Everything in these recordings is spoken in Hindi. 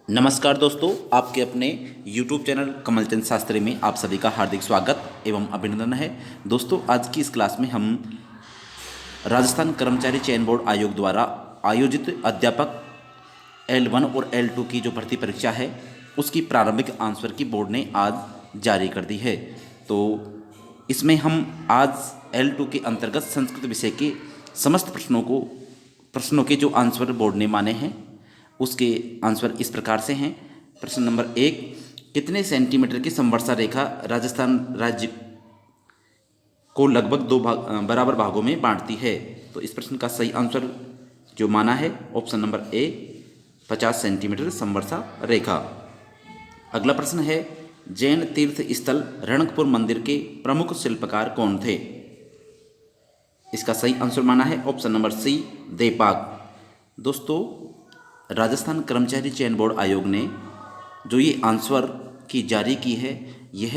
नमस्कार दोस्तों, आपके अपने YouTube चैनल कमलचंद शास्त्री में आप सभी का हार्दिक स्वागत एवं अभिनंदन है। दोस्तों, आज की इस क्लास में हम राजस्थान कर्मचारी चयन बोर्ड आयोग द्वारा आयोजित अध्यापक L1 और L2 की जो भर्ती परीक्षा है उसकी प्रारंभिक आंसर की बोर्ड ने आज जारी कर दी है। तो इसमें हम आज L2 के अंतर्गत संस्कृत विषय के समस्त प्रश्नों के जो आंसर बोर्ड ने माने हैं उसके आंसर इस प्रकार से हैं। प्रश्न नंबर 1, कितने सेंटीमीटर की समवर्षा रेखा राजस्थान राज्य को लगभग बराबर भागों में बांटती है? तो इस प्रश्न का सही आंसर जो माना है ऑप्शन नंबर ए 50 सेंटीमीटर समवर्षा रेखा। अगला प्रश्न है, जैन तीर्थ स्थल रणकपुर मंदिर के प्रमुख शिल्पकार कौन थे? इसका सही आंसर माना है ऑप्शन नंबर सी देपाक। दोस्तों, राजस्थान कर्मचारी चयन बोर्ड आयोग ने जो ये आंसर की जारी की है यह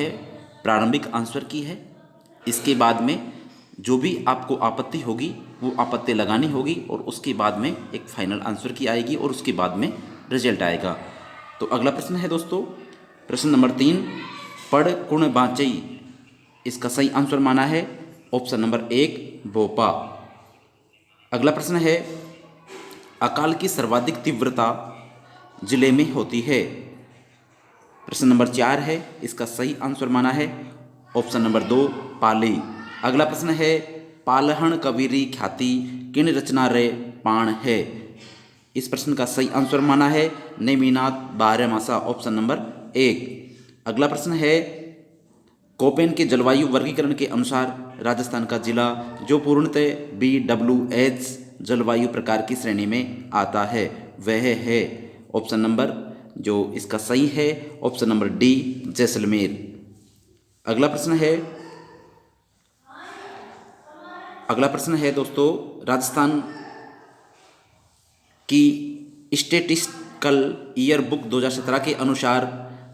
प्रारंभिक आंसर की है। इसके बाद में जो भी आपको आपत्ति होगी वो आपत्ति लगानी होगी और उसके बाद में एक फाइनल आंसर की आएगी और उसके बाद में रिजल्ट आएगा। तो अगला प्रश्न है दोस्तों, प्रश्न नंबर 3, पढ़ कुण बाँचई। इसका सही आंसर माना है ऑप्शन नंबर 1 भोपा। अगला प्रश्न है, अकाल की सर्वाधिक तीव्रता जिले में होती है? प्रश्न नंबर 4 है, इसका सही आंसर माना है ऑप्शन नंबर 2 पाली। अगला प्रश्न है, पालहण कबीरी ख्याति किन रचना रे पाण है? इस प्रश्न का सही आंसर माना है नेमिनाथ बारहमासा ऑप्शन नंबर 1। अगला प्रश्न है, कोपेन के जलवायु वर्गीकरण के अनुसार राजस्थान का जिला जो पूर्णतः BWH जलवायु प्रकार की श्रेणी में आता है वह है ऑप्शन नंबर जो इसका सही है ऑप्शन नंबर डी जैसलमेर। अगला प्रश्न है दोस्तों, राजस्थान की स्टेटिस्टिकल ईयर बुक 2017 के अनुसार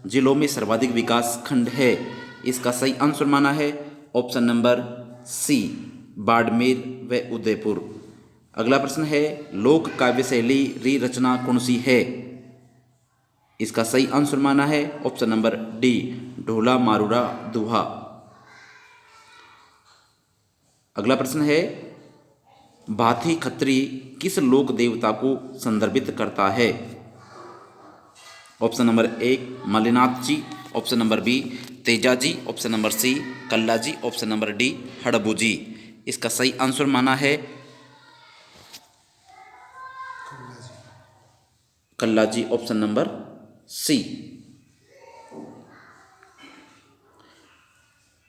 जिलों में सर्वाधिक विकास खंड है। इसका सही आंसर माना है ऑप्शन नंबर सी बाड़मेर व उदयपुर। अगला प्रश्न है, लोक काव्य शैली री रचना कौन सी है? इसका सही आंसर माना है ऑप्शन नंबर डी ढोला मारूरा दुहा। अगला प्रश्न है, भाथी खत्री किस लोक देवता को संदर्भित करता है? ऑप्शन नंबर 1 मलिनाथ जी, option number B Teja ji, option number सी कल्ला जी, ऑप्शन नंबर डी हड़बू जी। इसका सही आंसर माना है कल्ला जी, ऑप्शन नंबर सी।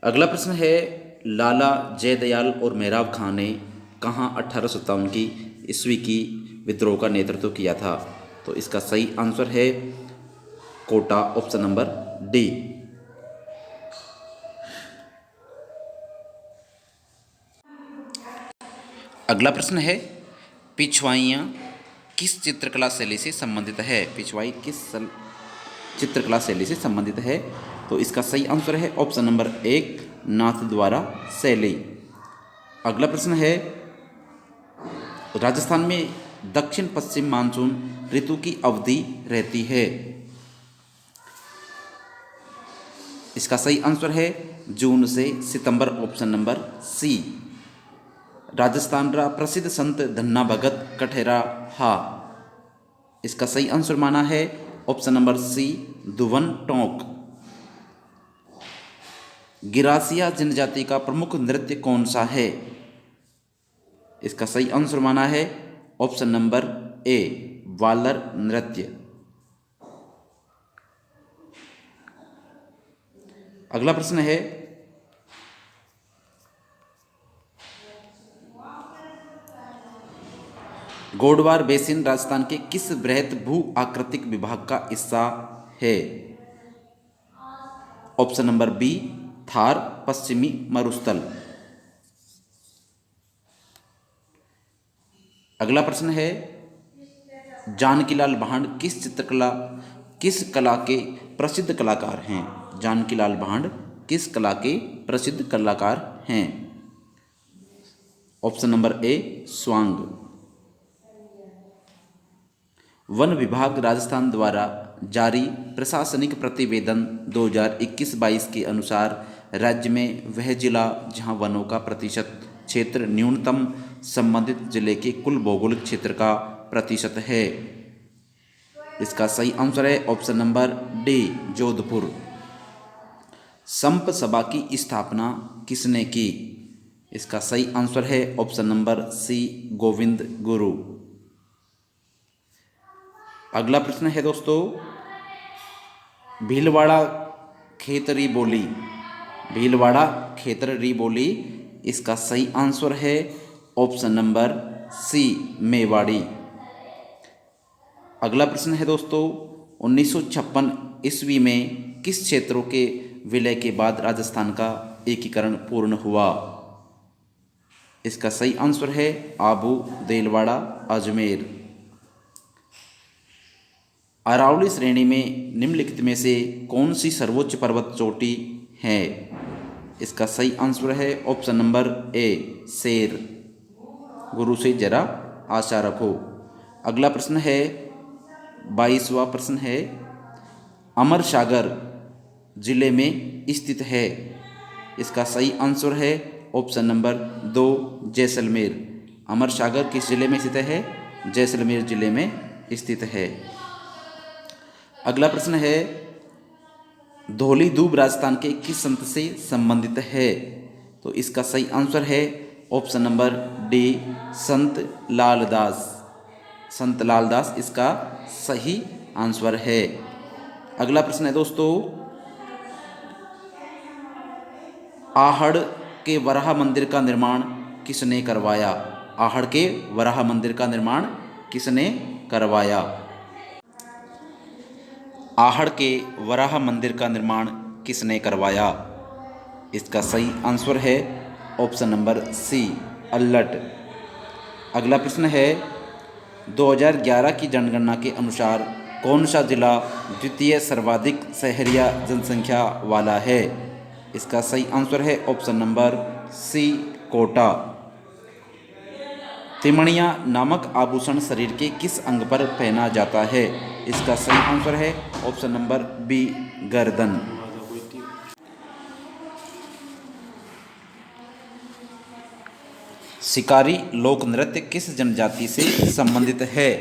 अगला प्रश्न है, लाला जयदयाल और मेहराब खां ने कहाँ 1857 की ईस्वी की विद्रोह का नेतृत्व किया था? तो इसका सही आंसर है कोटा, ऑप्शन नंबर डी। अगला प्रश्न है, पिछवाइयाँ किस चित्रकला शैली से संबंधित है? पिछवाई किस चित्रकला शैली से संबंधित है? तो इसका सही आंसर है ऑप्शन नंबर 1 नाथद्वारा शैली। अगला प्रश्न है, राजस्थान में दक्षिण पश्चिम मानसून ऋतु की अवधि रहती है? इसका सही आंसर है जून से सितंबर, ऑप्शन नंबर सी। राजस्थान रा प्रसिद्ध संत धन्ना भगत कठेरा हा। इसका सही आंसर माना है ऑप्शन नंबर सी धुवन टोंक। गिरासिया जनजाति का प्रमुख नृत्य कौन सा है? इसका सही आंसर माना है ऑप्शन नंबर ए वालर नृत्य। अगला प्रश्न है, गोडवार बेसिन राजस्थान के किस बृहत भू आकृतिक विभाग का हिस्सा है? ऑप्शन नंबर बी थार पश्चिमी मरुस्थल। अगला प्रश्न है, जानकीलाल भांड किस कला के प्रसिद्ध कलाकार हैं? जानकीलाल भांड किस कला के प्रसिद्ध कलाकार हैं? ऑप्शन नंबर ए स्वांग। वन विभाग राजस्थान द्वारा जारी प्रशासनिक प्रतिवेदन 2021-22 के अनुसार राज्य में वह जिला जहां वनों का प्रतिशत क्षेत्र न्यूनतम संबंधित जिले के कुल भौगोलिक क्षेत्र का प्रतिशत है। इसका सही आंसर है option number D, Jodhpur. Sump सभा की स्थापना किसने की? इसका सही आंसर है ऑप्शन नंबर सी, गोविंद गुरु। अगला प्रश्न है दोस्तों, भीलवाड़ा खेतरी बोली, भीलवाड़ा खेतरी बोली, इसका सही आंसर है ऑप्शन नंबर सी, मेवाड़ी। अगला प्रश्न है दोस्तों, 1956 ईस्वी में किस क्षेत्रों के विलय के बाद राजस्थान का एकीकरण पूर्ण हुआ? इसका सही आंसर है आबू, देलवाड़ा, अजमेर। अरावली श्रेणी में निम्नलिखित में से कौन सी सर्वोच्च पर्वत चोटी है? इसका सही आंसर है ऑप्शन नंबर ए, शेर। गुरु से जरा आशा रखो। अगला प्रश्न है 22वां प्रश्न है, अमर सागर जिले में स्थित है। इसका सही आंसर है ऑप्शन नंबर 2, जैसलमेर। अमर सागर किस जिले में स्थित है? जैसलमेर जिले में स्थित है। अगला प्रश्न है, धौली दूब राजस्थान के किस संत से संबंधित है? तो इसका सही आंसर है ऑप्शन नंबर डी, संत लालदास। संत लालदास इसका सही आंसर है। अगला प्रश्न है दोस्तों, आहड़ के वराह मंदिर का निर्माण किसने करवाया? आहड़ के वराह मंदिर का निर्माण किसने करवाया? आहड़ के वराह मंदिर का निर्माण किसने करवाया? इसका सही आंसर है ऑप्शन नंबर सी, अल्लट। अगला प्रश्न है, 2011 की जनगणना के अनुसार कौन सा जिला द्वितीय सर्वाधिक शहरिया जनसंख्या वाला है? इसका सही आंसर है ऑप्शन नंबर सी, कोटा। तिमणिया नामक आभूषण शरीर के किस अंग पर पहना जाता है? इसका सही आंसर है ऑप्शन नंबर बी, गर्दन। शिकारी लोक नृत्य किस जनजाति से संबंधित है?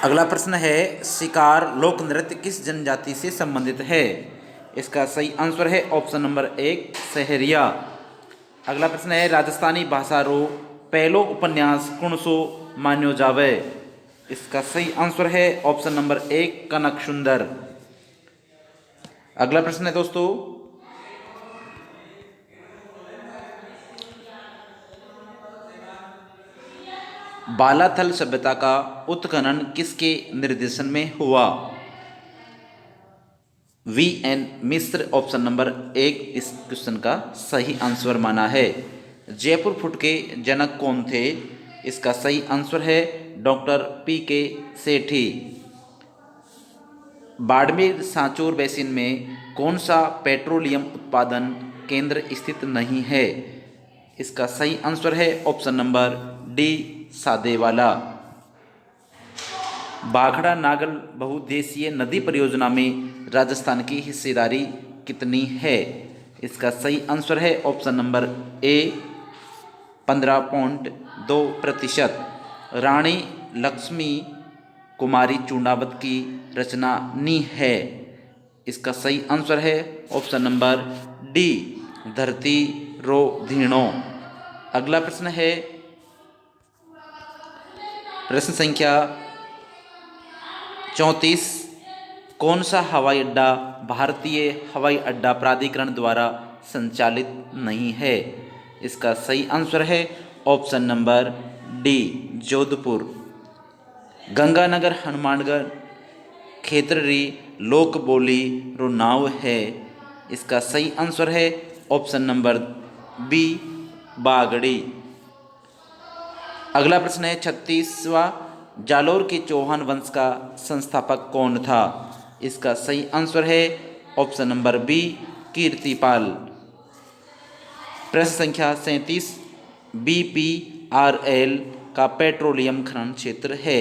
अगला प्रश्न है, शिकार लोक नृत्य किस जनजाति से संबंधित है? इसका सही आंसर है ऑप्शन नंबर 1, सहरिया। अगला प्रश्न है, राजस्थानी भाषा रो पहलो उपन्यास कौन सो मान्यो जावे? इसका सही आंसर है ऑप्शन नंबर 1, कनक सुंदर। अगला प्रश्न है दोस्तों, बालाथल सभ्यता का उत्खनन किसके निर्देशन में हुआ? VN मिश्र ऑप्शन नंबर 1 इस क्वेश्चन का सही आंसर माना है। जयपुर फुट के जनक कौन थे? इसका सही आंसर है डॉक्टर PK सेठी। बाड़मेर सांचौर बेसिन में कौन सा पेट्रोलियम उत्पादन केंद्र स्थित नहीं है? इसका सही आंसर है option number D, Sadewala. बाघड़ा Nagal बहुउद्देशीय नदी परियोजना में राजस्थान की हिस्सेदारी कितनी है? इसका सही आंसर है ऑप्शन नंबर ए, 15.2%। रानी लक्ष्मी कुमारी चूड़ावत की रचना नी है। इसका सही आंसर है ऑप्शन नंबर डी, धरती रो धीणो। अगला प्रश्न है, प्रश्न संख्या 34, कौन सा हवाई अड्डा भारतीय हवाई अड्डा प्राधिकरण द्वारा संचालित नहीं है? इसका सही आंसर है option number D, Jodhpur. Ganganagar Hanumangarh Khetri लोक बोली रो नाव है। इसका सही आंसर है ऑप्शन नंबर बी, बागड़ी। अगला प्रश्न है 36वां, जालोर के चौहान वंश का संस्थापक कौन था? इसका सही आंसर है ऑप्शन नंबर बी, कीर्तिपाल। प्रश्न संख्या 37, BP RL का पेट्रोलियम खनन क्षेत्र है।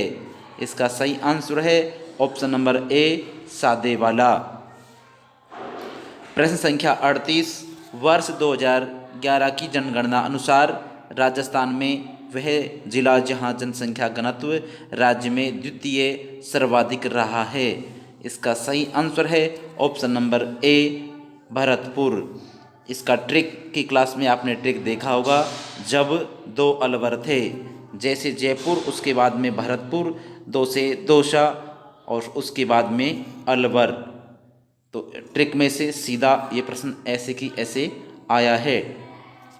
इसका सही आंसर है ऑप्शन नंबर ए सादेवाला। प्रश्न संख्या 38, वर्ष 2011 की जनगणना अनुसार राजस्थान में वह जिला जहां जनसंख्या घनत्व राज्य में द्वितीय सर्वाधिक रहा है। इसका सही आंसर है ऑप्शन नंबर ए भरतपुर। इसका ट्रिक की क्लास में आपने ट्रिक देखा होगा, जब दो अलवर थे, जैसे जयपुर उसके बाद में भरतपुर, दो से दौसा और उसके बाद में अलवर, तो ट्रिक में से सीधा ये प्रश्न ऐसे की ऐसे आया है।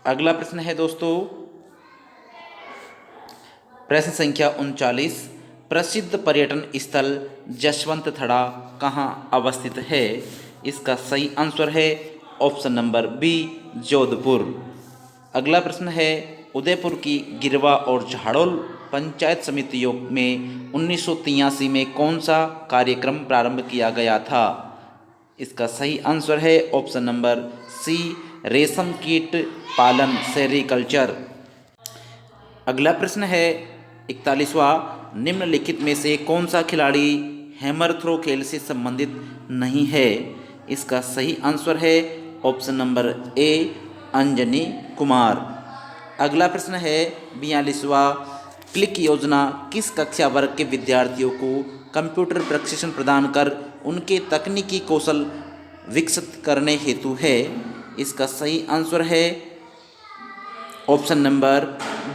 अगला प्रश्न है दोस्तों प्रश्न संख्या 39, प्रसिद्ध पर्यटन स्थल जसवंत थड़ा कहाँ अवस्थित है। इसका सही आंसर है ऑप्शन नंबर बी जोधपुर। अगला प्रश्न है उदयपुर की गिरवा और झाड़ोल पंचायत समितियों में 1983 में कौन सा कार्यक्रम प्रारंभ किया गया था। इसका सही आंसर है ऑप्शन नंबर सी रेशम कीट पालन सेरीकल्चर। अगला प्रश्न है 41वां, निम्नलिखित में से कौन सा खिलाड़ी हैमर थ्रो खेल से संबंधित नहीं है। इसका सही आंसर है ऑप्शन नंबर ए अंजनी कुमार। अगला प्रश्न है 42वां, क्लिक योजना किस कक्षा वर्ग के विद्यार्थियों को कंप्यूटर प्रशिक्षण प्रदान कर उनके तकनीकी कौशल विकसित करने हेतु है। इसका सही आंसर है ऑप्शन नंबर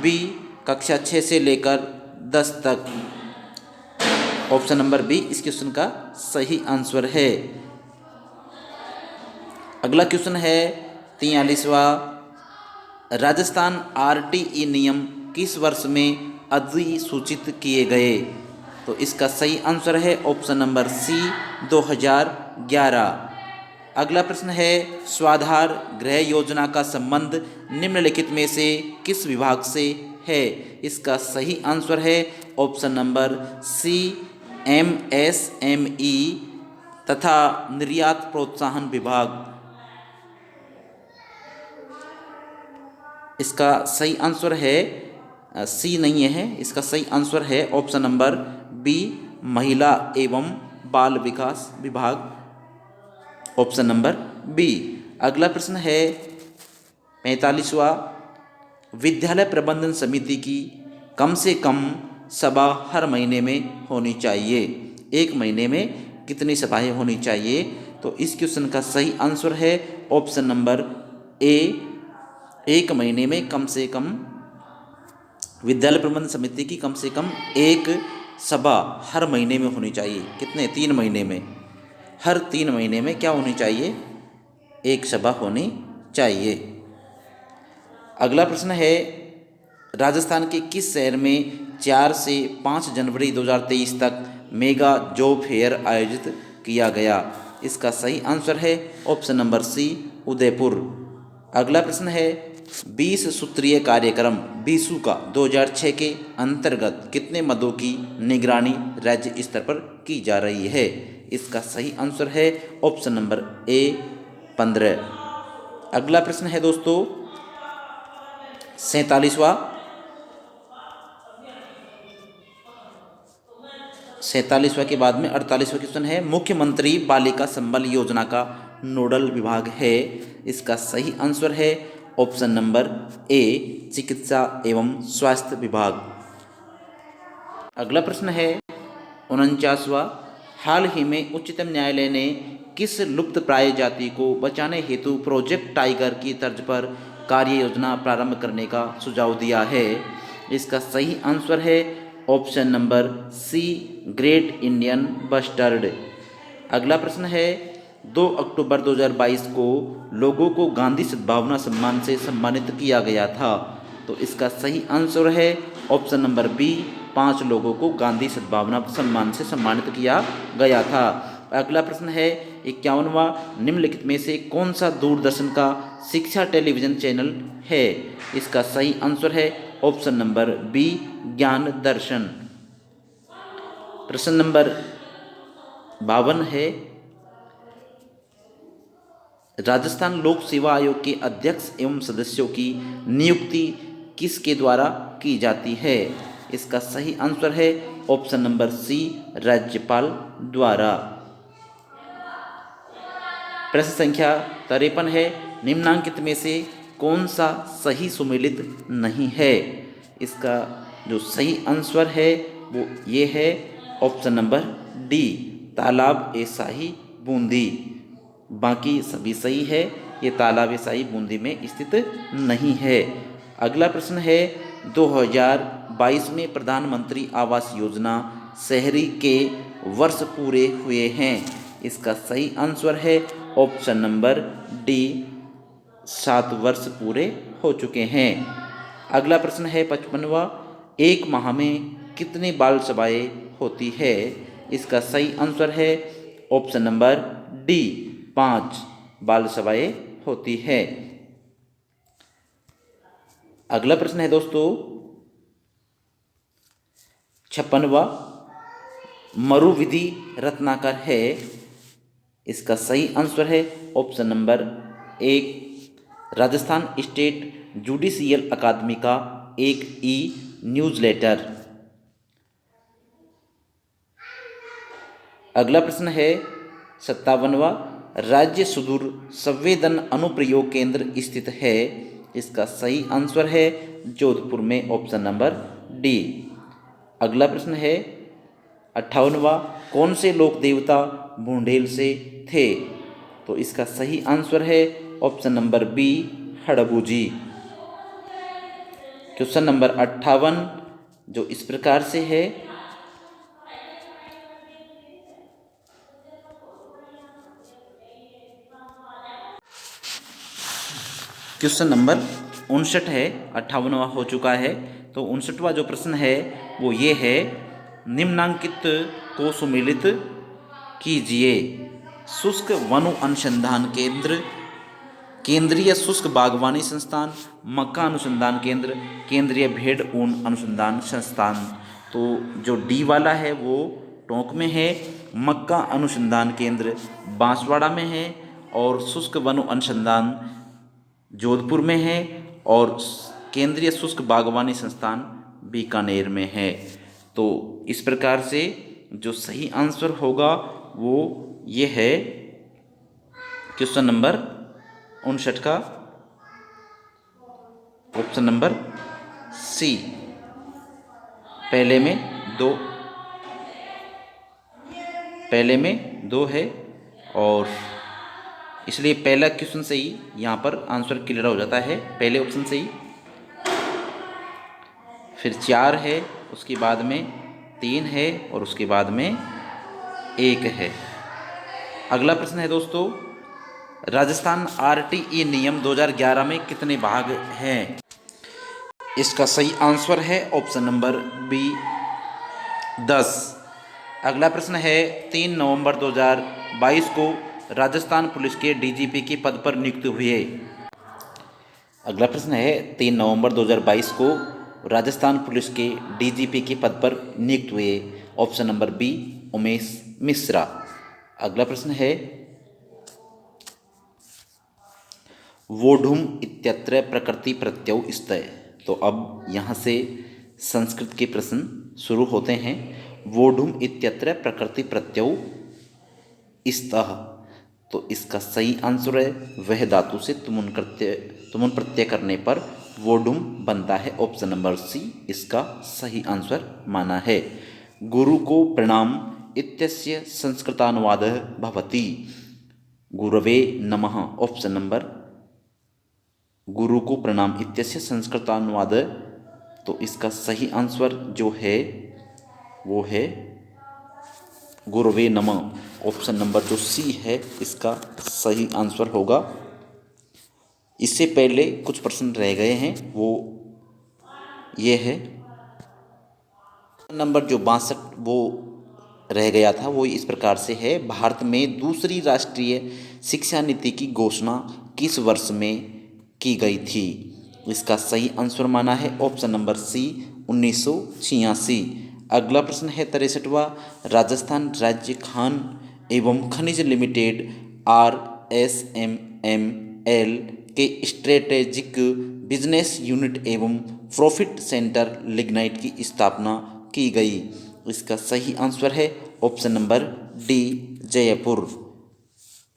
बी कक्षा 6 से लेकर 10 तक। ऑप्शन नंबर बी इस क्वेश्चन का सही आंसर है। अगला क्वेश्चन है 43वां, राजस्थान RTE नियम किस वर्ष में अधिसूचित किए गए। तो इसका सही आंसर है ऑप्शन नंबर सी 2011। अगला प्रश्न है स्वाधार गृह योजना का संबंध निम्नलिखित में से किस विभाग से है। इसका सही आंसर है ऑप्शन नंबर सी MSME तथा निर्यात प्रोत्साहन विभाग। इसका सही आंसर है सी नहीं है, इसका सही आंसर है ऑप्शन नंबर बी महिला एवं बाल विकास विभाग, ऑप्शन नंबर बी। अगला प्रश्न है 45वां, विद्यालय प्रबंधन समिति की कम से कम सभा हर महीने में होनी चाहिए। एक महीने में कितनी सभाएं होनी चाहिए। तो इस क्वेश्चन का सही आंसर है ऑप्शन नंबर ए एक महीने में कम से कम विद्यालय प्रबंधन समिति की कम से कम एक सभा हर महीने में होनी चाहिए। कितने 3 महीने में, हर 3 महीने में क्या होनी चाहिए, एक सभा होनी चाहिए। अगला प्रश्न है राजस्थान के किस शहर में 4 से 5 जनवरी 2023 तक मेगा जॉब फेयर आयोजित किया गया। इसका सही आंसर है ऑप्शन नंबर सी उदयपुर। अगला प्रश्न है 20 सूत्रीय कार्यक्रम बीसू का 2006 के अंतर्गत कितने मदों की निगरानी राज्य स्तर पर की जा रही है। इसका सही आंसर है ऑप्शन नंबर ए 15। अगला प्रश्न है दोस्तों 47वां, 47वां के बाद में 48वां क्वेश्चन है मुख्यमंत्री बालिका संबल योजना का नोडल विभाग है। इसका सही आंसर है ऑप्शन नंबर ए चिकित्सा एवं स्वास्थ्य विभाग। अगला प्रश्न है 49वां, हाल ही में उच्चतम न्यायालय ने किस लुप्त प्राय जाति को बचाने हेतु प्रोजेक्ट टाइगर की तर्ज पर कार्य योजना प्रारंभ करने का सुझाव दिया है। इसका सही आंसर है option number C great Indian bustard. अगला प्रश्न है 2 अक्टूबर 2022 को लोगों को गांधी सद्भावना सम्मान से सम्मानित किया गया था। तो इसका सही आंसर है ऑप्शन नंबर बी 5 लोगों को गांधी सद्भावना सम्मान से सम्मानित किया गया था। अगला प्रश्न है 51वां, निम्नलिखित में से कौन सा दूरदर्शन का शिक्षा टेलीविज़न चैनल है। इसका सही आंसर है ऑप्शन नंबर बी ज्ञान दर्शन। प्रश्न नंबर 52 है राजस्थान लोक सेवा आयोग के अध्यक्ष एवं सदस्यों की नियुक्ति किसके द्वारा की जाती है? इसका सही आंसर है ऑप्शन नंबर सी, राज्यपाल द्वारा। प्रश्न संख्या 53 है, निम्नांकित में से कौन सा सही सुमेलित नहीं है? इसका जो सही आंसर है वो ये है ऑप्शन नंबर डी, तालाब ए शाही बूंदी। बाकी सभी सही है, ये तालाब ए शाही बूंदी में स्थित नहीं है। अगला प्रश्न है, 2022 में प्रधानमंत्री आवास योजना शहरी के वर्ष पूरे हुए हैं। इसका सही आंसर है ऑप्शन नंबर डी, 7 वर्ष पूरे हो चुके हैं। अगला प्रश्न है 55वां, एक माह में कितनी बाल सभाएं होती है? इसका सही आंसर है ऑप्शन नंबर डी, 5 बाल सभाएं होती है। अगला प्रश्न है दोस्तों 56वां, मरु विधि रत्नाकर है। इसका सही आंसर है ऑप्शन नंबर एक, राजस्थान स्टेट जुडिशियल अकादमी का एक ई न्यूज़लेटर। अगला प्रश्न है 57वां, राज्य सुदूर संवेदन अनुप्रयोग केंद्र स्थित है। इसका सही आंसर है जोधपुर में, ऑप्शन नंबर डी। अगला प्रश्न है 58वां, कौन से लोक देवता बुंदेल से थे? तो इसका सही आंसर है ऑप्शन नंबर बी, हड़बू जी। क्वेश्चन नंबर 58 जो इस प्रकार से है, क्वेश्चन नंबर 59 है, 58वां हो चुका है। तो 59वां जो प्रश्न है वो ये है, निम्नांकित को सुमेलित कीजिए। शुष्क वनु अनुसंधान केंद्र, केंद्रीय शुष्क बागवानी संस्थान, मक्का अनुसंधान केंद्र, केंद्रीय भेड़ ऊन अनुसंधान संस्थान। तो जो डी वाला है वो टोंक में है, मक्का अनुसंधान केंद्र बांसवाड़ा में है, और शुष्क वनु अनुसंधान जोधपुर में है, और केंद्रीय शुष्क बागवानी संस्थान बीकानेर में है। तो इस प्रकार से जो सही आंसर होगा वो ये है क्वेश्चन नंबर 59 का ऑप्शन नंबर सी। पहले में दो है, और इसलिए पहला क्वेश्चन से ही यहाँ पर आंसर क्लियर हो जाता है, पहले ऑप्शन से ही। फिर 4 है, उसके बाद में 3 है, और उसके बाद में 1 है। अगला प्रश्न है दोस्तों, राजस्थान आरटीई नियम 2011 में कितने भाग हैं? इसका सही आंसर है ऑप्शन नंबर बी, 10। अगला प्रश्न है 3 नवंबर 2022 को राजस्थान पुलिस के डीजीपी के पद पर नियुक्त हुए। अगला प्रश्न है 3 नवंबर 2022 को राजस्थान पुलिस के डीजीपी के पद पर नियुक्त हुए, option number B, Umesh Mishra. अगला प्रश्न है वोढुम इत्यत्र प्रकृति प्रत्यय स्तः। तो अब यहाँ से संस्कृत के प्रश्न शुरू होते हैं। वोढुम इत्यत्र प्रकृति प्रत्यय स्तः, तो इसका सही आंसर है वह धातु से तुमुन प्रत्यय करने पर वोढुम बनता है, ऑप्शन नंबर सी इसका सही आंसर माना है। गुरु को प्रणाम इत्यस्य संस्कृतानुवादः भवति। गुरवे नमः, ऑप्शन नंबर, गुरु को प्रणाम इत्यस्य संस्कृतानुवाद, तो इसका सही आंसर जो है वो है गुरवे नमः, ऑप्शन नंबर जो सी है इसका सही आंसर होगा। इससे पहले कुछ प्रश्न रह गए हैं, वो ये है नंबर जो 62 वो रह गया था, वो इस प्रकार से है, भारत में दूसरी राष्ट्रीय शिक्षा नीति की घोषणा किस वर्ष में की गई थी? इसका सही आंसर माना है ऑप्शन नंबर सी, 1986। अगला प्रश्न है 63वां, राजस्थान राज्य खान एवं खनिज लिमिटेड RSMML के स्ट्रेटेजिक बिजनेस यूनिट एवं प्रॉफिट सेंटर लिग्नाइट की स्थापना की गई? इसका सही आंसर है ऑप्शन नंबर डी, जयपुर।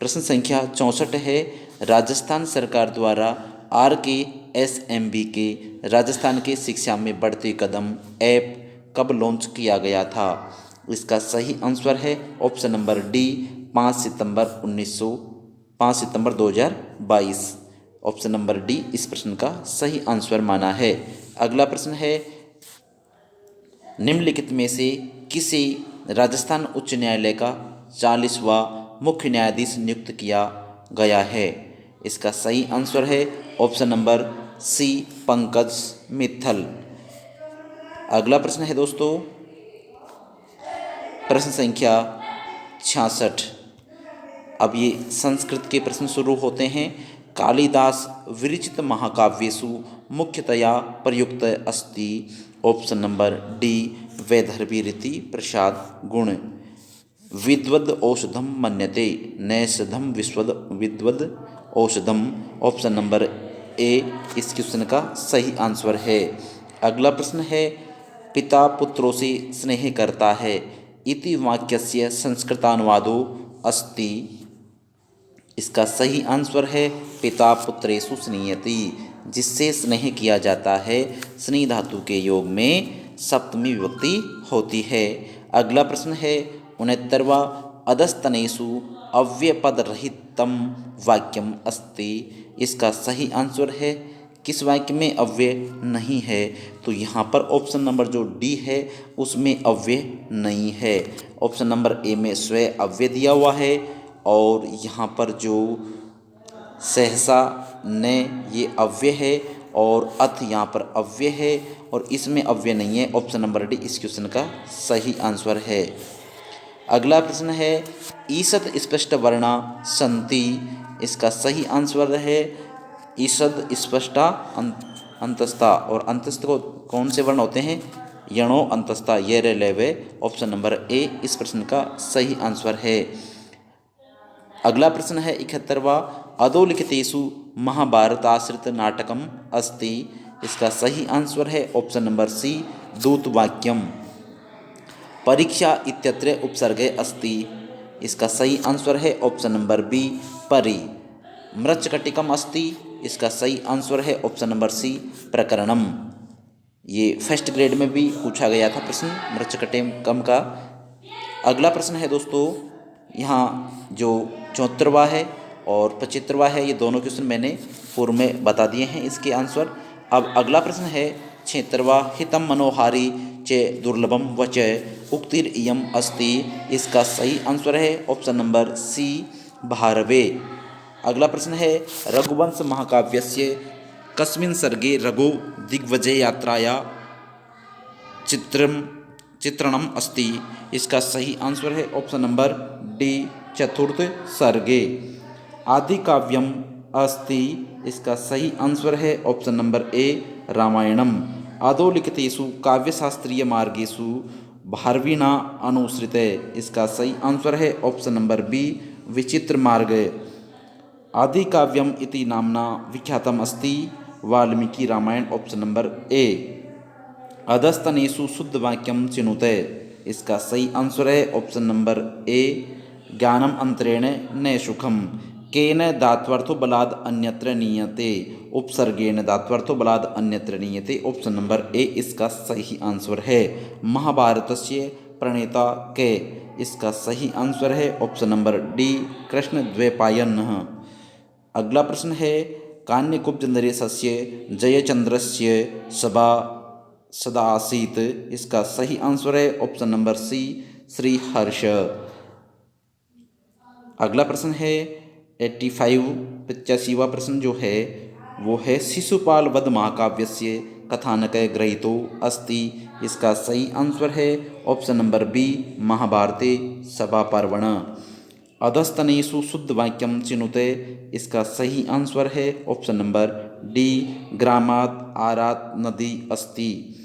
प्रश्न संख्या 64 है, राजस्थान सरकार द्वारा RKSMB के राजस्थान के शिक्षा में बढ़ते कदम ऐप कब लॉन्च किया गया था? इसका सही आंसर है ऑप्शन नंबर डी, 5 सितंबर 2022। ऑप्शन नंबर डी इस प्रश्न का सही आंसर माना है। अगला प्रश्न है, निम्नलिखित में से किसे राजस्थान उच्च न्यायालय का 40वां मुख्य न्यायाधीश नियुक्त किया गया है? इसका सही आंसर है option number C, Pankaj Mittal. अगला प्रश्न है दोस्तों, प्रश्न संख्या 66। अब ये संस्कृत के प्रश्न शुरू होते हैं। कालिदास विरचित महाकाव्येषु मुख्यतया प्रयुक्त अस्ति? ऑप्शन नंबर डी, वैदर्भी प्रसाद गुण। विद्वद औषधम मन्यते नैषधम विद्वद औषधम। ऑप्शन नंबर ए इस क्वेश्चन का सही आंसर है। अगला प्रश्न है, पिता पुत्रों से स्नेह करता है इति वाक्यस्य संस्कृतानुवादो अस्ति? इसका सही आंसर है पिता पुत्रेषु स्नीयति, जिससे स्नेह किया जाता है। स्नेह धातु के योग में सप्तमी विभक्ति होती है। अगला प्रश्न है 69वां, अधस्तनेषु अव्ययपदरहितम वाक्यम अस्ति? इसका सही आंसर है, किस वाक्य में अव्यय नहीं है? तो यहाँ पर ऑप्शन नंबर जो डी है उसमें अव्यय नहीं है। ऑप्शन नंबर ए में स्व अव्यय दिया हुआ है और यहाँ पर जो सहसा ने ये अव्यय है और अथ यहाँ पर अव्यय है और इसमें अव्यय नहीं है। ऑप्शन नंबर डी इस क्वेश्चन का सही आंसर है। अगला प्रश्न है, ईषद स्पष्ट वर्णा सन्ति? इसका सही आंसर है ईषद स्पष्टा अंतस्था, और अंतस्थ को कौन से वर्ण होते हैं? यणो अंतस्था, ये रे लेवे। ऑप्शन नंबर ए इस प्रश्न का सही आंसर है। अगला प्रश्न है 71वां, अधोलिखितेषु महाभारताश्रित नाटकम अस्ति? इसका सही आंसर है ऑप्शन नंबर सी, दूतवाक्यम। परीक्षा इत्यत्र उपसर्गे अस्ति? इसका सही आंसर है ऑप्शन नंबर बी, परि। मृच्छकटिकम अस्ति? इसका सही आंसर है ऑप्शन नंबर सी, प्रकरणम। ये फर्स्ट ग्रेड में भी पूछा गया था प्रश्न मृच्छकटिकम का। अगला प्रश्न है दोस्तों, यहाँ जो 74वां है और 75वां है, ये दोनों क्वेश्चन मैंने पूर्व में बता दिए हैं इसके आंसर। अब अगला प्रश्न है 76वां, हितम मनोहारी च दुर्लभम व च उक्तिर इयम अस्ति? इसका सही आंसर है ऑप्शन नंबर सी, भारवे। अगला प्रश्न है, रघुवंश महाकाव्यस्य कस्मिन् सर्गे रघु दिग्विजय यात्राया चित्रणम अस्ति? इसका सही आंसर है ऑप्शन नंबर डी, चतुर्थ सर्गे। आदि काव्यम अस्ति? इसका सही आंसर है ऑप्शन नंबर ए, रामायणम। अधोलिखितेषु काव्यशास्त्रीय मार्गेषु भारविना अनुसृते? इसका सही आंसर है ऑप्शन नंबर बी, विचित्र मार्ग। आदि काव्यम इति नामना विख्यातम अस्ति? Valmiki Ramayana. Option number A. अधस्तनेषु शुद्ध वाक्यम चिनुते? इसका सही आंसर है ऑप्शन नंबर ए, ज्ञानम अंतरेण न सुखम। केन धात्वर्थो बलाद अन्यत्र नीयते? उपसर्गेण धात्वर्थो बलाद अन्यत्र नीयते। ऑप्शन नंबर ए इसका सही आंसर है। महाभारतस्य प्रणेता के? इसका सही आंसर है ऑप्शन नंबर डी, कृष्णद्वैपायनः। अगला प्रश्न है, कान्यकुब्ज नरेशस्य जयचंद्रस्य सभा सदा आसीत्? इसका सही आंसर है ऑप्शन नंबर सी, श्री हर्ष। अगला प्रश्न है 85वां प्रश्न जो है वो है, शिशुपाल वध महाकाव्यस्य कथानक ग्रहीतो अस्ति? इसका सही आंसर है ऑप्शन नंबर बी, महाभारते सभा पर्वण। अधस्तनेषु शुद्ध वाक्यम चिनुते? इसका सही आंसर है ऑप्शन नंबर डी, ग्रामात् आरात् नदी अस्ति।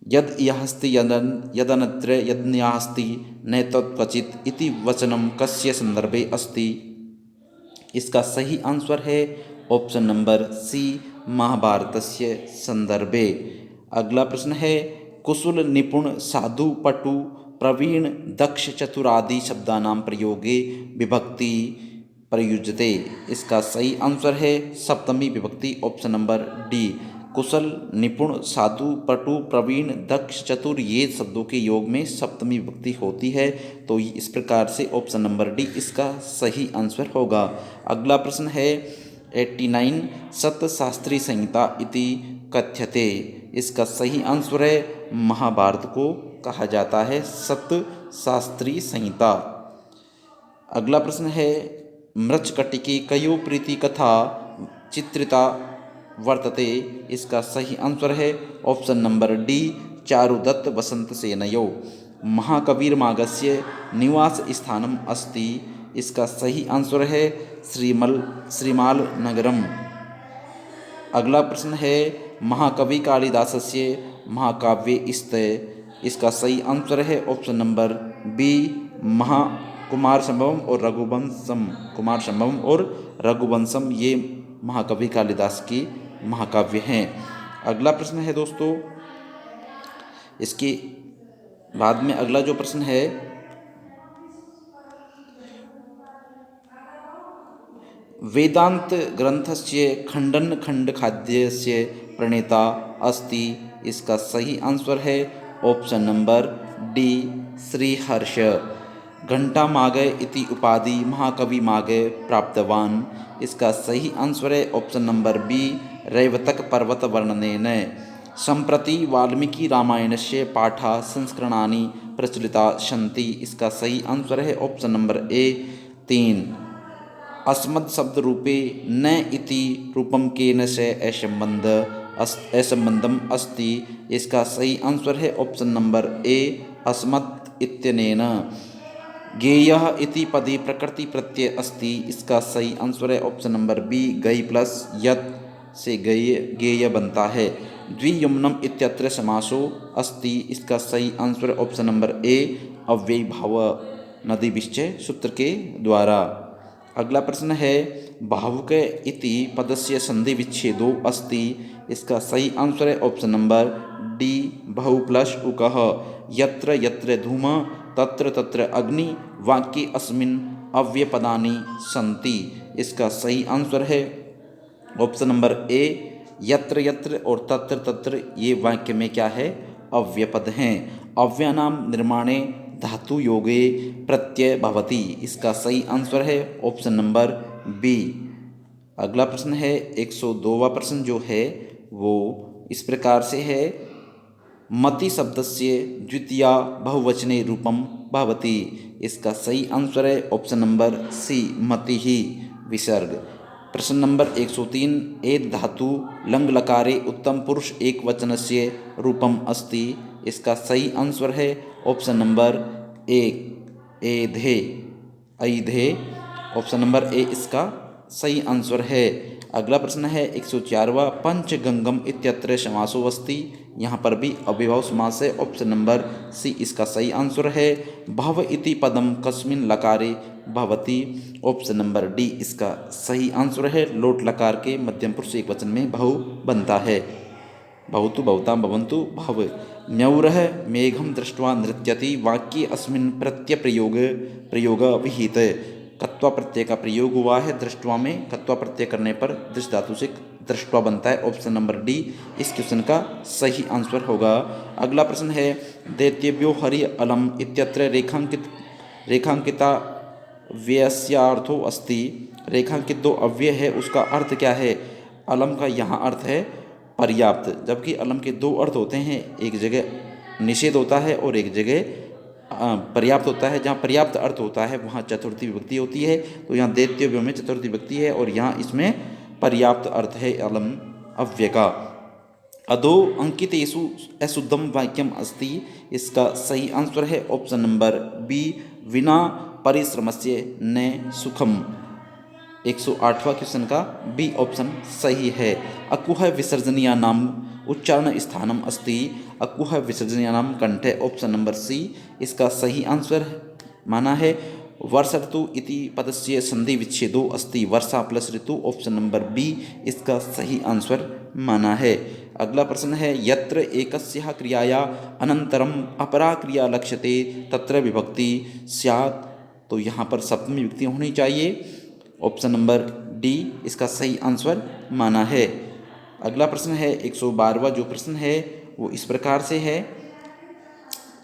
यद यहस्ति यदनत्र यदन्यास्ति न तत्क्वचित् इति वचनम कस्य संदर्भे अस्ति? इसका सही आंसर है ऑप्शन नंबर सी, महाभारतस्य संदर्भे। अगला प्रश्न है कुशल निपुण साधु पटु प्रवीण दक्ष चतुरादि शब्दानां प्रयोगे विभक्ति प्रयुज्यते। इसका सही आंसर है सप्तमी विभक्ति, ऑप्शन नंबर डी। कुशल निपुण साधु पटु प्रवीण दक्ष चतुर ये शब्दों के योग में सप्तमी विभक्ति होती है, तो इस प्रकार से ऑप्शन नंबर डी इसका सही आंसर होगा। अगला प्रश्न है 89 सत शास्त्री संहिता इति कथ्यते। इसका सही आंसर है महाभारत को कहा जाता है सत शास्त्री संहिता। अगला प्रश्न है मृच्छकटिकी कयो प्रीति कथा चित्रिता वर्तते। इसका सही आंसर है ऑप्शन नंबर डी चारुदत्त वसंत सेनयो। महाकविर्मागस्य निवास स्थानम अस्ति। इसका सही आंसर है श्रीमाल नगरम। अगला प्रश्न है महाकवि कालिदासस्य महाकाव्ये स्तय। इसका सही आंसर है ऑप्शन नंबर बी कुमार संभवम और रघुवंशम। कुमार संभवम और रघुवंशम ये महाकवि कालिदास की महाकाव्य हैं। अगला प्रश्न है दोस्तों, इसके बाद में अगला जो प्रश्न है वेदांत ग्रंथस्य खंडन खंड खाद्यस्य प्रणेता अस्ति। इसका सही आंसर है ऑप्शन नंबर डी श्रीहर्ष। घंटा मागय इति उपाधि महाकवि मागय प्राप्तवान। इसका सही आंसर है ऑप्शन नंबर बी रैवतक पर्वत वर्णनेन। सम्प्रति वाल्मीकि रामायणस्य पाठा संस्करणानि प्रचलिता सन्ति। इसका सही आंसर है ऑप्शन नंबर ए 3। अस्मद् शब्द रूपे न इति रूपम केन से असंबंधम अस्ति। इसका सही आंसर है ऑप्शन नंबर ए अस्मत् इत्यनेन। गेयः इति पदे प्रकृति प्रत्यय अस्ति। इसका सही आंसर है ऑप्शन नंबर बी गई प्लस यत् से गेय बनता है। द्वियुम्नम इत्यत्र समासो अस्ति। इसका सही आंसर ऑप्शन नंबर ए अव्ययी भाव नदी विषय सूत्र के द्वारा। अगला प्रश्न है भावुक इति पदस्य संधि विच्छेदो अस्ति। इसका सही आंसर है ऑप्शन नंबर डी बहु प्लस उकः। यत्र यत्र धूम तत्र तत्र अग्नि वाक्ये अस्मिन् अव्ययपदानि सन्ति। इसका सही आंसर है ऑप्शन नंबर ए यत्र यत्र और तत्र तत्र ये वाक्य में क्या है अव्ययपद हैं। अव्ययानाम निर्माणे धातु योगे प्रत्यय भवति। इसका सही आंसर है ऑप्शन नंबर बी। अगला प्रश्न है 102वां प्रश्न जो है वो इस प्रकार से है मति शब्दस्य द्वितीया बहुवचने रूपम भवति। इसका सही आंसर है ऑप्शन नंबर सी मति ही विसर्ग। प्रश्न नंबर 103 एद धातु लंग लकारे उत्तम पुरुष एक वचनस्य रूपम अस्ति। इसका सही आंसर है ऑप्शन नंबर एक एधे ऐधे। ऑप्शन नंबर ए इसका सही आंसर है। अगला प्रश्न है 104वां पंचगंगम इत्यत्र समासो अस्ति। यहाँ पर भी अव्ययभाव समास है। ऑप्शन नंबर सी इसका सही आंसर है। भव इति पदम कस्मिन लकारे भवति। ऑप्शन नंबर डी इसका सही आंसर है। लोट लकार के मध्यम पुरुष एक वचन में बहु बनता है। भवतु भवतां भवन्तु भव। न्यौरः मेघं दृष्ट्वा नृत्यति वाक्ये अस्मिन् प्रयोग विहित। कत्वा प्रत्यय का प्रयोग हुआ है दृष्टवा में। कत्वा प्रत्यय करने पर दृष्ट धातु से दृष्टवा बनता है। ऑप्शन नंबर डी इस क्वेश्चन का सही आंसर होगा। अगला प्रश्न है दैत्यव्यो हरि अलम इत्यत्र रेखांकिता व्यस्यार्थो अस्ति। रेखांकित दो अव्यय है उसका अर्थ क्या है। अलम का यहाँ अर्थ है पर्याप्त, जबकि अलम के दो अर्थ होते हैं, एक जगह निषेध होता है और एक जगह पर्याप्त होता है। जहाँ पर्याप्त अर्थ होता है वहाँ चतुर्थी विभक्ति होती है। तो यहाँ दैत्यव्य में चतुर्थी विभक्ति है और यहाँ इसमें पर्याप्त अर्थ है अलम अव्यय का। अधो अंकितेषु अशुद्धम वाक्यम अस्ति। इसका सही आंसर है ऑप्शन नंबर बी विना परिश्रमस्य न सुखम। 108वां क्वेश्चन का बी ऑप्शन सही है। अकुह विसर्जनीय नाम उच्चारण स्थानम अस्ति। अकुह विसर्जनीय नाम कंठे। ऑप्शन नंबर सी इसका सही आंसर माना है। वर्ष ऋतु इति पदस्य संधि विच्छेदो अस्ति। वर्षा प्लस ऋतु। ऑप्शन नंबर बी इसका सही आंसर माना है। अगला प्रश्न है यत्र एकस्याः क्रियाया अनंतरम अपरा क्रिया लक्ष्यते तत्र विभक्ति स्यात्। तो यहाँ पर सप्तमी विभक्ति होनी चाहिए। ऑप्शन नंबर डी इसका सही आंसर माना है। अगला प्रश्न है 112वां जो प्रश्न है वो इस प्रकार से है,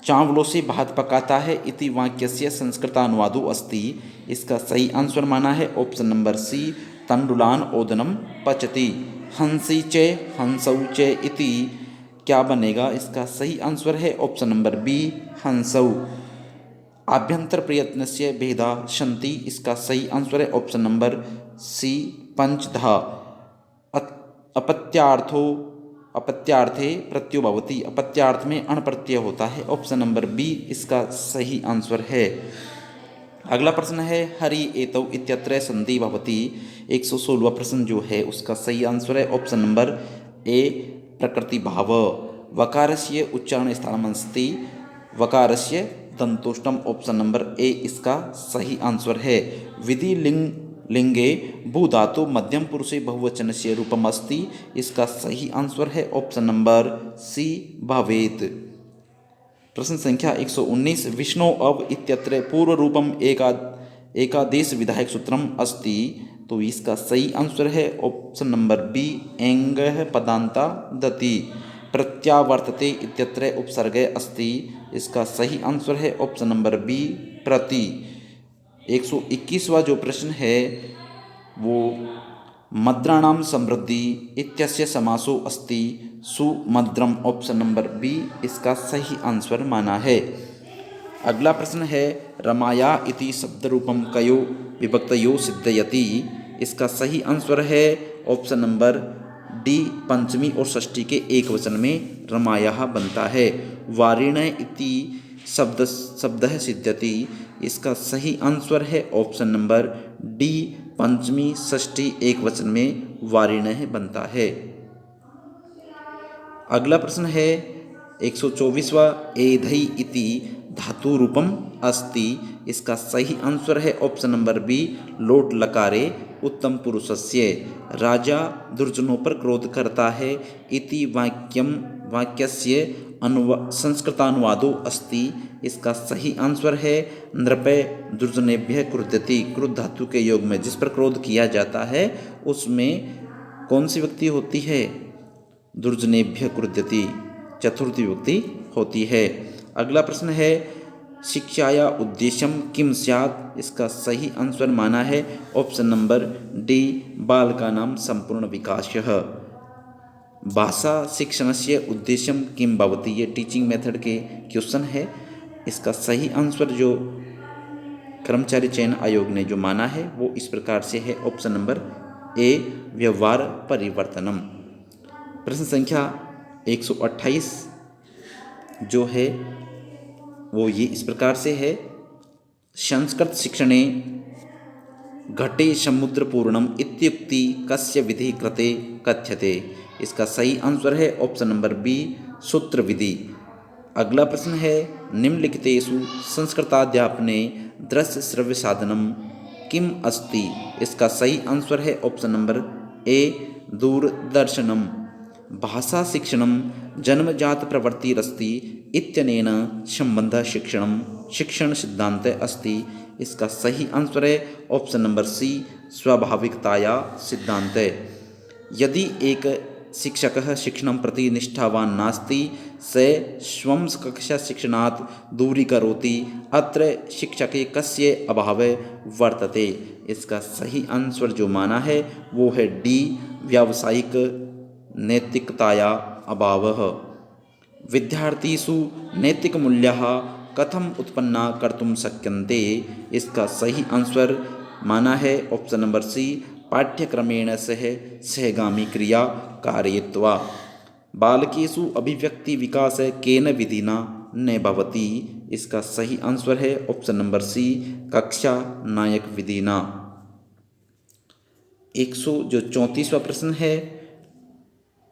चावलों से भात पकाता है इति वाक्यस्य संस्कृतानुवादो अस्ति। इसका सही आंसर माना है ऑप्शन नंबर सी, तंडुलान ओदनम पचति। हंसी च हंसौ च इति क्या बनेगा? इसका सही आंसर है ऑप्शन नंबर बी, हंसौ। आभ्यंतर प्रयत्नस्य भेदा सन्ति। इसका सही आंसर है ऑप्शन नंबर सी, पंचधा। अपत्यार्थो अपत्यार्थे प्रत्ययो भवति। अपत्यार्थ में अण प्रत्यय होता है। ऑप्शन नंबर बी इसका सही आंसर है। अगला प्रश्न है हरि एतौ इत्यत्र संधि भवति। 116वां प्रश्न जो है उसका सही आंसर है ऑप्शन नंबर ए, प्रकृति भाव। वकारस्य उच्चारण स्थानम् अस्ति, वकारस्य दंतोष्टम। ऑप्शन नंबर ए इसका सही आंसर है। विधि लिंगे भू धातु मध्यम पुरुषे बहुवचन से रूपम अस्ति। इसका सही आंसर है ऑप्शन नंबर सी, भवेत्। प्रश्न संख्या 119 विष्णु अव इत्यत्र पूर्व रूपम एकादेश विधायक सूत्रम अस्ति। तो इसका सही आंसर है ऑप्शन नंबर बी, एंगः पदांता दति। प्रत्यावर्तते इत्यत्र उपसर्ग अस्ति। इसका सही आंसर है ऑप्शन नंबर बी, प्रति। 121वां जो प्रश्न है वो मद्राणाम समृद्धि इत्यस्य समासो अस्ति सुमद्रम। ऑप्शन नंबर बी इसका सही आंसर माना है। अगला प्रश्न है रमाया इति शब्द रूपम कयो विभक्तयो सिद्धयति। इसका सही आंसर है ऑप्शन नंबर डी, पंचमी और षष्ठी के एक वचन में रमाया बनता है। वारिण इति शब्द सिद्ध्यति। इसका सही आंसर है ऑप्शन नंबर डी, पंचमी षष्ठी एक वचन में वारिण बनता है। अगला प्रश्न है 124वां एधै इति धातु रूपम अस्ति। इसका सही आंसर है ऑप्शन नंबर बी, लोट लकारे उत्तम पुरुषस्य। राजा दुर्जनों पर क्रोध करता है इति वाक्यस्य संस्कृतानुवादो अस्ति। इसका सही आंसर है नृपे दुर्जनेभ्यः क्रुध्यति। क्रुद्ध धातु के योग में जिस पर क्रोध किया जाता है उसमें कौन सी विभक्ति होती है? दुर्जनेभ्यः क्रुध्यति, चतुर्थी विभक्ति होती है। अगला प्रश्न है शिक्षाया उद्देश्यम किम स्यात्। इसका सही आंसर माना है ऑप्शन नंबर डी, बालकानां संपूर्ण विकासः। भाषा शिक्षणस्य उद्देश्यम किम भवति। ये टीचिंग मेथड के क्वेश्चन है। इसका सही आंसर जो कर्मचारी चयन आयोग ने जो माना है वो इस प्रकार से है ऑप्शन नंबर ए, व्यवहार परिवर्तनम। प्रश्न संख्या 128 जो है वो ये इस प्रकार से है, संस्कृत शिक्षणे घटे समुद्र पूर्णम इत्युक्ति कस्य विधि कृते कथ्यते। इसका सही आंसर है ऑप्शन नंबर बी, सूत्र विधि। अगला प्रश्न है निम्नलिखितेषु संस्कृताध्यापने दृश्य श्रव्य साधनम किम अस्ति। इसका सही आंसर है ऑप्शन नंबर ए, दूरदर्शनम। भाषा शिक्षणम जन्मजात प्रवृत्तिरस्ति इत्यनेन संबंध शिक्षणम शिक्षण सिद्धांत अस्ति। इसका सही आंसर है ऑप्शन नंबर सी, स्वाभाविकताया सिद्धांत। यदि एक शिक्षकः शिक्षणं प्रति निष्ठावान् नास्ति स स्वं कक्षा शिक्षणात् दूरीकरोति। अत्र शिक्षके कस्य अभावे वर्तते। इसका सही आंसर जो माना है वो है डी, व्यावसायिक नैतिकताया अभावः। विद्यार्थीषु नैतिकमूल्याः कथम उत्पन्ना कर्तुं शक्यन्ते। इसका सही आंसर माना है ऑप्शन नंबर सी, पाठ्यक्रमेण सह सहगामी क्रिया कारयित्वा। बालकेषु अभिव्यक्ति विकास केन विधिना न भवति। इसका सही आंसर है ऑप्शन नंबर सी, कक्षा नायक विधिना। 134वां प्रश्न है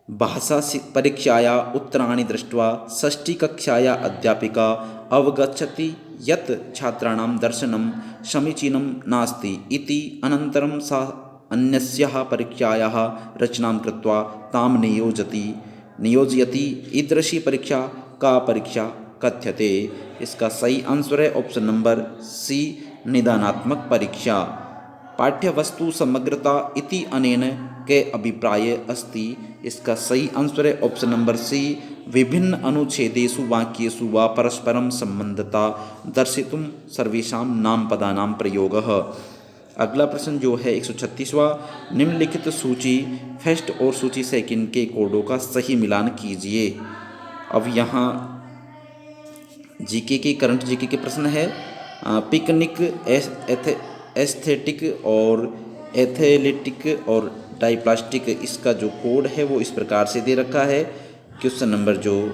भाषा परीक्षाया उत्तराणि दृष्ट्वा षष्ठी कक्षाया अध्यापिका अवगच्छति यत् छात्राणां दर्शनं समीचीनं नास्ति इति। अनन्तरं सा अन्यस्याः परीक्षायाः रचनां कृत्वा तां नियोजति। नियोजयति ईदृशी परीक्षा का परीक्षा कथ्यते। इसका सही आंसर है ऑप्शन नंबर सी, निदानात्मक परीक्षा। पाठ्यवस्तु समग्रता इति अनेन के अभिप्राय अस्ति। इसका सही आंसर है ऑप्शन नंबर सी, विभिन्न अनुच्छेदेषु वाक्येषु वा परस्परं संबंधता दर्शितुं सर्वेषां नामपदानां प्रयोगः। अगला प्रश्न जो है 136वां, निम्नलिखित सूची फर्स्ट और सूची सेकंड के कोडों का सही मिलान कीजिए। अब यहाँ जीके के करंट जीके के प्रश्न है। पिकनिक, एस्थेटिक और एथलेटिक और डाइप्लास्टिक, इसका जो कोड है वो इस प्रकार से दे रखा है। क्वेश्चन नंबर जो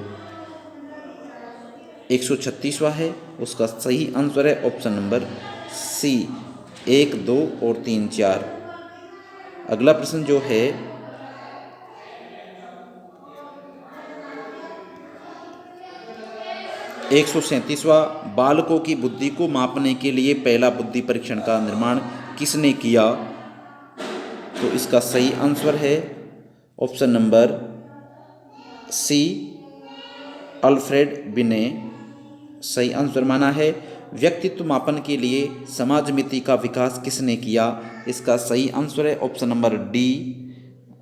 136वां है उसका सही आंसर है ऑप्शन नंबर सी, 1, 2 और 3, 4। अगला प्रश्न जो है 137वां, बालकों की बुद्धि को मापने के लिए पहला बुद्धि परीक्षण का निर्माण किसने किया? तो इसका सही आंसर है ऑप्शन नंबर सी, अल्फ्रेड बिने। सही आंसर माना है। व्यक्तित्व मापन के लिए समाजमिति का विकास किसने किया? इसका सही आंसर है option number D,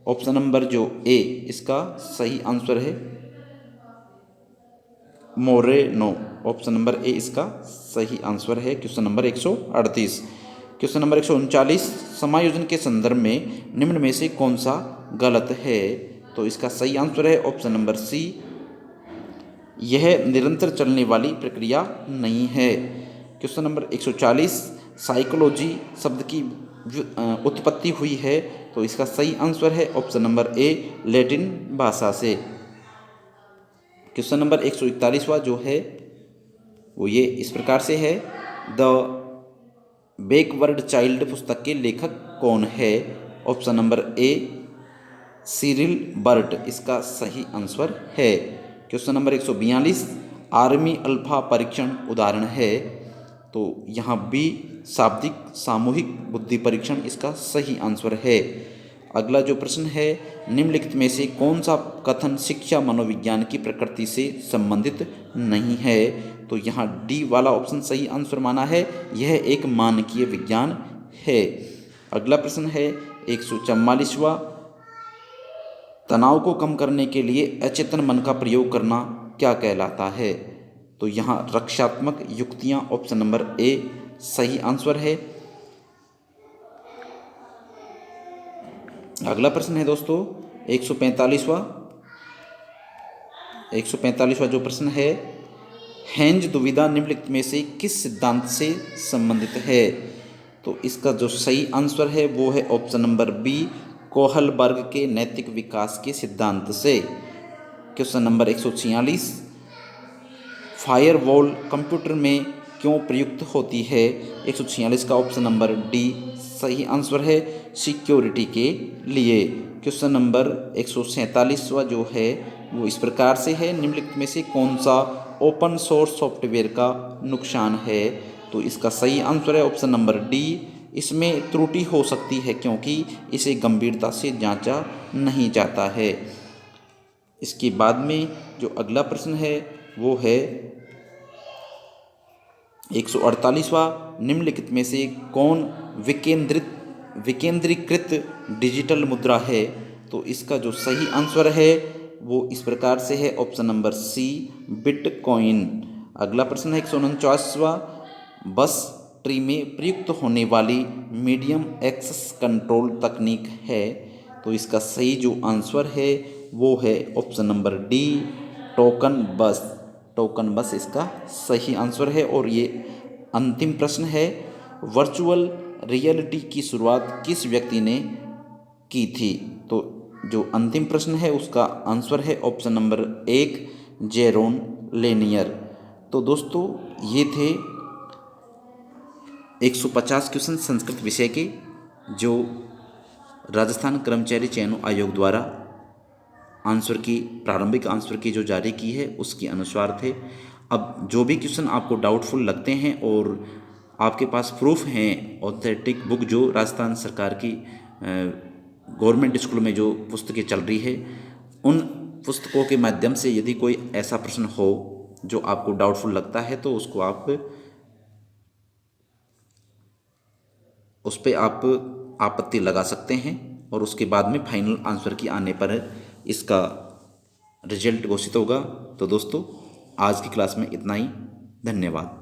option number जो ए, इसका सही आंसर है मोरेनो। ऑप्शन नंबर ए इसका सही आंसर है। Question number 138। क्वेश्चन नंबर 139, समायोजन के संदर्भ में निम्न में से कौन सा गलत है? तो इसका सही आंसर है ऑप्शन नंबर सी, यह निरंतर चलने वाली प्रक्रिया नहीं है। क्वेश्चन नंबर 140, साइकोलॉजी शब्द की उत्पत्ति हुई है। तो इसका सही आंसर है ऑप्शन नंबर ए, लैटिन भाषा से। क्वेश्चन नंबर 141वां जो है वो ये इस प्रकार से है, द बैकवर्ड चाइल्ड पुस्तक के लेखक कौन है? Option number A, Cyril Burt, इसका सही आंसर है। क्वेश्चन नंबर 142, आर्मी अल्फा परीक्षण उदाहरण है। तो यहाँ बी, शाब्दिक सामूहिक बुद्धि परीक्षण, इसका सही आंसर है। अगला जो प्रश्न है, निम्नलिखित में से कौन सा कथन शिक्षा मनोविज्ञान की प्रकृति से संबंधित नहीं है? तो यहाँ डी वाला ऑप्शन सही आंसर माना है, यह एक मानकीय विज्ञान है। अगला प्रश्न है 144वां, तनाव को कम करने के लिए अचेतन मन का प्रयोग करना क्या कहलाता है? तो यहाँ रक्षात्मक युक्तियाँ, ऑप्शन नंबर ए सही आंसर है। अगला प्रश्न है दोस्तों 145वां जो प्रश्न है, हेंज दुविधा निम्नलिखित में से किस सिद्धांत से संबंधित है? तो इसका जो सही आंसर है वो है ऑप्शन नंबर बी, कोहलबर्ग के नैतिक विकास के सिद्धांत से। क्वेश्चन नंबर 146, फायरवॉल कंप्यूटर में क्यों प्रयुक्त होती है? 146 का ऑप्शन नंबर डी सही आंसर है, सिक्योरिटी के लिए। क्वेश्चन नंबर 147वां जो है वो इस प्रकार से है, निम्नलिखित में से कौन सा ओपन सोर्स सॉफ्टवेयर का नुकसान है? तो इसका सही आंसर है ऑप्शन नंबर डी, इसमें त्रुटि हो सकती है क्योंकि इसे गंभीरता से जांचा नहीं जाता है। इसके बाद में जो अगला प्रश्न है वो है 148वां, निम्नलिखित में से कौन विकेंद्रीकृत डिजिटल मुद्रा है? तो इसका जो सही आंसर है वो इस प्रकार से है, ऑप्शन नंबर सी, बिटकॉइन। अगला प्रश्न है 149वां, बस ट्री में प्रयुक्त होने वाली मीडियम एक्सेस कंट्रोल तकनीक है। तो इसका सही जो आंसर है वो है ऑप्शन नंबर डी, टोकन बस। टोकन बस इसका सही आंसर है। और ये अंतिम प्रश्न है, वर्चुअल रियलिटी की शुरुआत किस व्यक्ति ने की थी? तो जो अंतिम प्रश्न है उसका आंसर है ऑप्शन नंबर 1, जेरोन लेनियर। तो दोस्तों ये थे 150 क्वेश्चन संस्कृत विषय के जो राजस्थान कर्मचारी चयन आयोग द्वारा आंसर की प्रारंभिक आंसर की जो जारी की है उसके अनुसार थे। अब जो भी क्वेश्चन आपको डाउटफुल लगते हैं और आपके पास प्रूफ हैं, ऑथेंटिक बुक जो राजस्थान सरकार की गवर्नमेंट स्कूल में जो पुस्तकें चल रही है उन पुस्तकों के माध्यम से यदि कोई ऐसा प्रश्न हो जो आपको डाउटफुल लगता है तो उसको आप उस पर आप आपत्ति लगा सकते हैं और उसके बाद में फाइनल आंसर की आने पर इसका रिजल्ट घोषित होगा। तो दोस्तों आज की क्लास में इतना ही। धन्यवाद।